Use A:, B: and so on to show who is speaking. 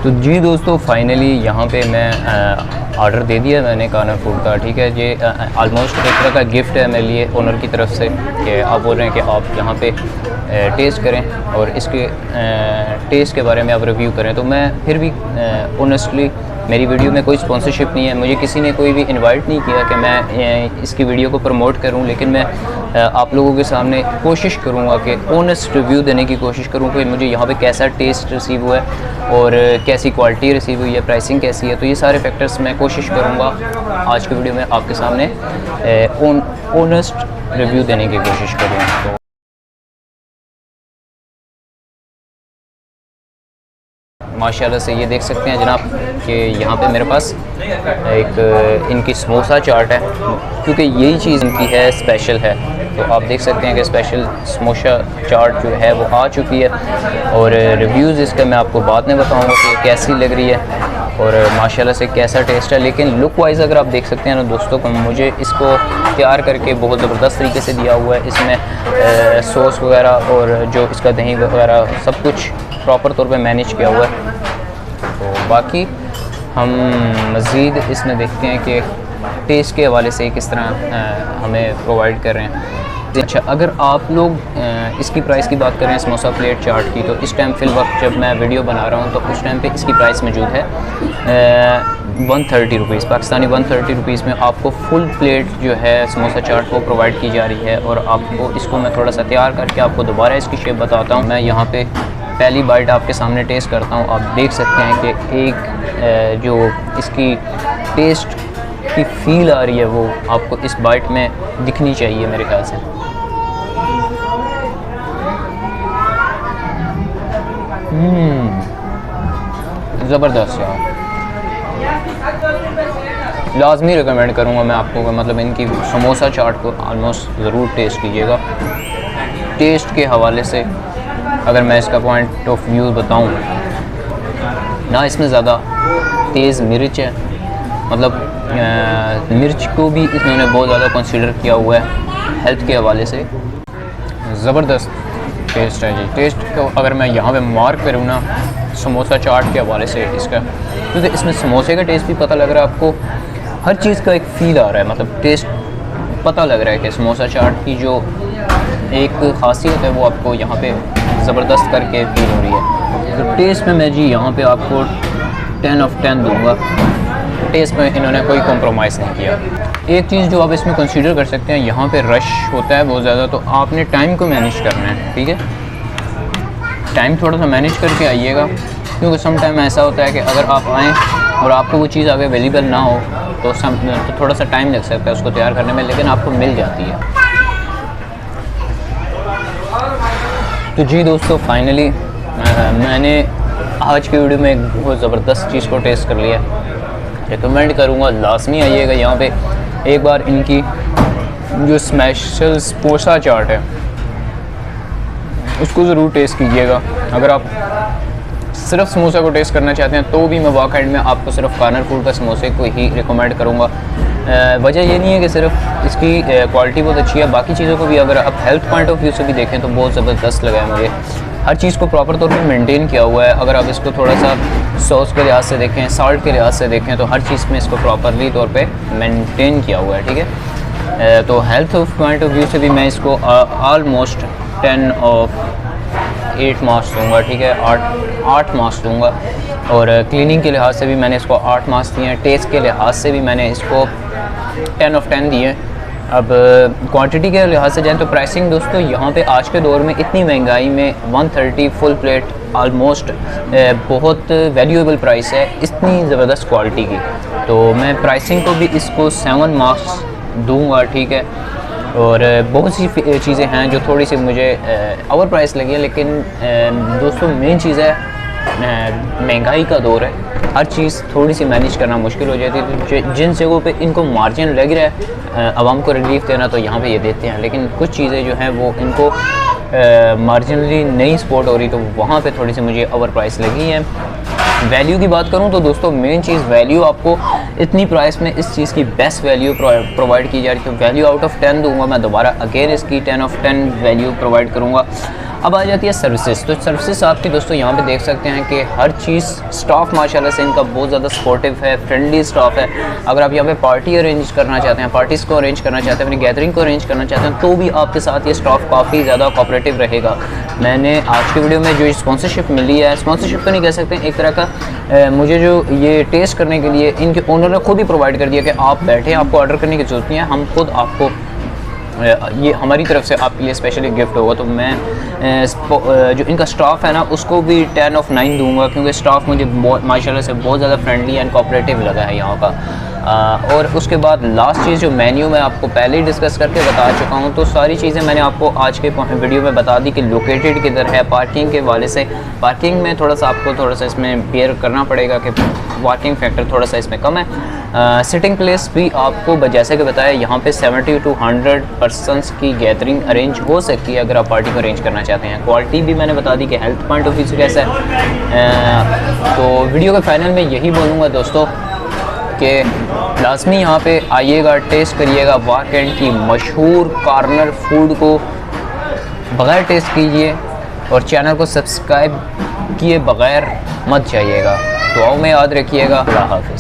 A: तो जी दोस्तों, फाइनली यहाँ पे मैं ऑर्डर दे दिया मैंने कानर फूड का। ठीक है, ये ऑलमोस्ट एक तरह का गिफ्ट है मेरे लिए ओनर की तरफ से कि आप बोल रहे हैं कि आप यहाँ पे टेस्ट करें और इसके टेस्ट के बारे में आप रिव्यू करें। तो मैं फिर भी ऑनेस्टली मेरी वीडियो में कोई स्पॉन्सरशिप नहीं है, मुझे किसी ने कोई भी इनवाइट नहीं किया कि मैं इसकी वीडियो को प्रमोट करूं, लेकिन मैं आप लोगों के सामने कोशिश करूंगा कि ऑनेस्ट रिव्यू देने की कोशिश करूं कि मुझे यहाँ पे कैसा टेस्ट रिसीव हुआ है और कैसी क्वालिटी रिसीव हुई है, प्राइसिंग कैसी है। तो ये सारे फैक्टर्स मैं कोशिश करूँगा आज की वीडियो में आपके सामने ऑनेस्ट रिव्यू देने की कोशिश करूँगा। तो माशाल्लाह से ये देख सकते हैं जनाब कि यहाँ पे मेरे पास एक इनकी समोसा चाट है, क्योंकि यही चीज़ इनकी है, स्पेशल है। तो आप देख सकते हैं कि स्पेशल समोसा चाट जो है वो आ चुकी है और रिव्यूज़ इसका मैं आपको बाद में बताऊँगा कि कैसी लग रही है और माशाल्लाह से कैसा टेस्ट है। लेकिन लुक वाइज अगर आप देख सकते हैं ना दोस्तों, को मुझे इसको तैयार करके बहुत ज़बरदस्त तरीके से दिया हुआ है। इसमें सॉस वगैरह और जो इसका दही वगैरह सब कुछ प्रॉपर तौर पे मैनेज किया हुआ है। तो बाकी हम मज़ीद इसमें देखते हैं कि टेस्ट के हवाले से किस तरह हमें प्रोवाइड कर रहे हैं। अच्छा, अगर आप लोग इसकी प्राइस की बात करें समोसा प्लेट चाट की, तो इस टाइम फ़िल वक्त जब मैं वीडियो बना रहा हूँ तो उस टाइम पे इसकी प्राइस मौजूद है 130 रुपीज़, पाकिस्तानी 130 रुपीज़ में आपको फुल प्लेट जो है समोसा चाट वो प्रोवाइड की जा रही है। और आपको इसको मैं थोड़ा सा तैयार करके आपको दोबारा इसकी शेप बताता हूँ। मैं यहाँ पे पहली बाइट आपके सामने टेस्ट करता हूँ। आप देख सकते हैं कि एक जो इसकी टेस्ट की फील आ रही है वो आपको इस बाइट में दिखनी चाहिए मेरे ख्याल से। ज़बरदस्त यार, लाजमी रिकमेंड करूँगा मैं आपको, मतलब इनकी समोसा चाट को ऑलमोस्ट ज़रूर टेस्ट कीजिएगा। टेस्ट के हवाले से अगर मैं इसका पॉइंट ऑफ व्यू बताऊँ ना, इसमें ज़्यादा तेज़ मिर्च है, मतलब मिर्च को भी इन्होंने बहुत ज़्यादा कंसीडर किया हुआ है हेल्थ के हवाले से। ज़बरदस्त टेस्ट है जी। टेस्ट को अगर मैं यहाँ पे मार्क करूँ ना समोसा चाट के हवाले से इसका, क्योंकि इसमें समोसे का टेस्ट भी पता लग रहा है आपको, हर चीज़ का एक फ़ील आ रहा है, मतलब टेस्ट पता लग रहा है कि समोसा चाट की जो एक ख़ासियत है वो आपको यहाँ पे ज़बरदस्त करके फील हो रही है। तो टेस्ट में मैं जी यहाँ पे आपको 10 ऑफ 10 दूँगा। टेस्ट में इन्होंने कोई कॉम्प्रोमाइज़ नहीं किया। एक चीज़ जो आप इसमें कंसीडर कर सकते हैं, यहाँ पे रश होता है बहुत ज़्यादा, तो आपने टाइम को मैनेज करना है। ठीक है, टाइम थोड़ा सा मैनेज करके आइएगा, क्योंकि सम टाइम ऐसा होता है कि अगर आप आएँ और आपको वो चीज़ आगे अवेलेबल ना हो तो थोड़ा सा टाइम लग सकता है उसको तैयार करने में, लेकिन आपको मिल जाती है। तो जी दोस्तों, फाइनली मैंने आज की वीडियो में एक बहुत ज़बरदस्त चीज़ को टेस्ट कर लिया। रिकमेंड करूँगा लाजमी आइएगा यहाँ पे एक बार। इनकी जो स्पेशल समोसा चाट है उसको ज़रूर टेस्ट कीजिएगा। अगर आप सिर्फ समोसा को टेस्ट करना चाहते हैं तो भी मैं वाकई में आपको सिर्फ कानर फूड का समोसे को ही रिकमेंड करूँगा। वजह ये नहीं है कि सिर्फ इसकी क्वालिटी बहुत अच्छी है, बाकी चीज़ों को भी अगर आप हेल्थ पॉइंट ऑफ व्यू से भी देखें तो बहुत ज़बरदस्त लगा है मुझे। हर चीज़ को प्रॉपर तौर पे मेंटेन किया हुआ है। अगर आप इसको थोड़ा सा सॉस के लिहाज से देखें, साल्ट के लिहाज से देखें, तो हर चीज़ में इसको प्रॉपरली तौर पे मेंटेन किया हुआ है। ठीक है, तो हेल्थ पॉइंट ऑफ व्यू से भी मैं इसको ऑलमोस्ट 10 ऑफ 8 मार्क्स दूँगा। ठीक है, 8 मार्क्स दूँगा। और क्लीनिंग के लिहाज से भी मैंने इसको 8 मार्क्स दिए हैं। टेस्ट के लिहाज से भी मैंने इसको 10 ऑफ 10 दिए हैं। अब क्वांटिटी के लिहाज से जाएँ तो प्राइसिंग दोस्तों यहाँ पे आज के दौर में इतनी महंगाई में 130 फुल प्लेट ऑलमोस्ट बहुत वैल्यूएबल प्राइस है इतनी ज़बरदस्त क्वालिटी की। तो मैं प्राइसिंग को भी इसको 7 मार्क्स दूँगा। ठीक है, और बहुत सी चीज़ें हैं जो थोड़ी सी मुझे ओवर प्राइस लगी है, लेकिन दोस्तों मेन चीज़ है महंगाई का दौर है, हर चीज़ थोड़ी सी मैनेज करना मुश्किल हो जाती है। तो जिन जगहों पे इनको मार्जिन लग रहा है आवाम को रिलीफ देना, तो यहाँ पे ये देते हैं, लेकिन कुछ चीज़ें जो हैं वो इनको मार्जिनली नहीं सपोर्ट हो रही, तो वहाँ पे थोड़ी सी मुझे ओवर प्राइस लगी है। वैल्यू की बात करूँ तो दोस्तों मेन चीज़ वैल्यू, आपको इतनी प्राइस में इस चीज़ की बेस्ट वैल्यू प्रोवाइड की जा रही है। तो वैल्यू आउट ऑफ 10 दूंगा मैं, दोबारा अगेन इसकी 10 ऑफ 10 वैल्यू प्रोवाइड करूँगा। अब आ जाती है सर्विसेज। तो सर्विसेज आपकी दोस्तों यहाँ पे देख सकते हैं कि हर चीज़ स्टाफ माशाल्लाह से इनका बहुत ज़्यादा सपोर्टिव है, फ्रेंडली स्टाफ है। अगर आप यहाँ पे पार्टी अरेंज करना चाहते हैं, पार्टीज़ को अरेंज करना चाहते हैं, अपनी गैदरिंग को अरेंज करना चाहते हैं, तो भी आपके साथ ये स्टाफ काफ़ी ज़्यादा कोऑपरेटिव रहेगा। मैंने आज की वीडियो में जो स्पॉन्सरशिप मिली है, स्पॉन्सरशिप तो नहीं कह सकते, एक तरह का मुझे जो ये टेस्ट करने के लिए इनके ओनर ने खुद ही प्रोवाइड कर दिया कि आप बैठे, आपको ऑर्डर करने की ज़रूरत नहीं है, हम खुद आपको ये हमारी तरफ से आपके लिए स्पेशली गिफ्ट होगा। तो मैं जो इनका स्टाफ है ना उसको भी 10 of 9 दूंगा, क्योंकि स्टाफ मुझे बहुत माशाल्लाह से बहुत ज़्यादा फ्रेंडली एंड कोऑपरेटिव लगा है यहाँ का। और उसके बाद लास्ट चीज़ जो मेन्यू मैं आपको पहले ही डिस्कस करके बता चुका हूँ, तो सारी चीज़ें मैंने आपको आज के वीडियो में बता दी कि लोकेटेड किधर है। पार्किंग के वाले से, पार्किंग में थोड़ा सा आपको थोड़ा सा इसमें बेयर करना पड़ेगा कि पार्किंग फैक्टर थोड़ा सा इसमें कम है। सिटिंग प्लेस भी आपको जैसे कि बताया यहाँ पे 70 to 100 पर्सनस की गैदरिंग अरेंज हो सकती है अगर आप पार्टी को अरेंज करना चाहते हैं। क्वालिटी भी मैंने बता दी कि हेल्थ पॉइंट ऑफ व्यू से कैसा है। तो वीडियो के फाइनल में यही बोलूँगा दोस्तों कि लाजमी यहाँ पे आइएगा, टेस्ट करिएगा वाक एंड की मशहूर कॉर्नर फूड को बग़ैर टेस्ट कीजिए, और चैनल को सब्सक्राइब किए बग़ैर मत जाइएगा। दुआओं में याद रखिएगा। अल्लाह हाफ़िज़।